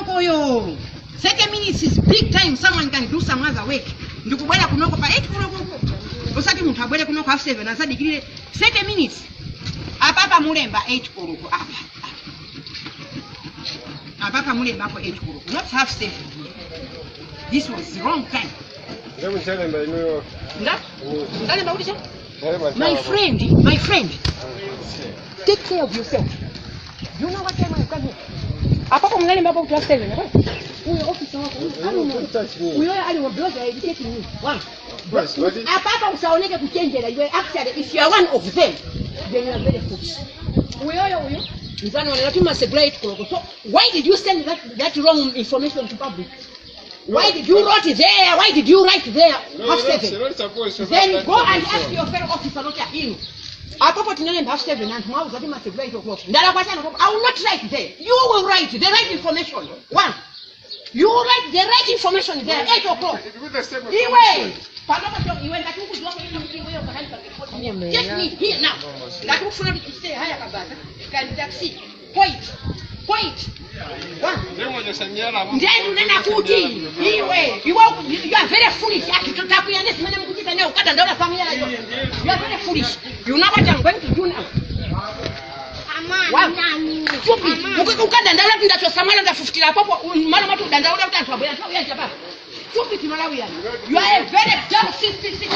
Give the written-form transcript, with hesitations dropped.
kunoko yo. 30 minutes is big time. Someone can do some other work. Ndikubwera kunoko pa 8 kunoko. Osati muntu abwere kunoko half 7 asadi kile 30 minutes. Apapa mulemba 8 kunoko apa. Apapa mulemba ko 8 kunoko. Not half 7. This was the wrong time. My friend, take care of yourself. You know what time I come here? Apapa mulemba ko half 7. Uyo officer wako. Uyo aliwa brother educating you. One. Apapa usaoneke kuchenjera. You actually, if you are one of them, then you are very foolish. Uyo. So why did you send that wrong information to public? Why did you write there? Why did you write there? Half 7. Then go and ask your fellow officer not him. Apapa tunene half 7 and tomorrow that must be 8 o'clock. I will not write there. You will write the right information. One. You write the right information there. 8 o'clock. Just me here now. That will stay higher about can taxi. Wait. One. Then you are very foolish. You are very foolish. You know what I'm going to do now. You are a very dumb 66.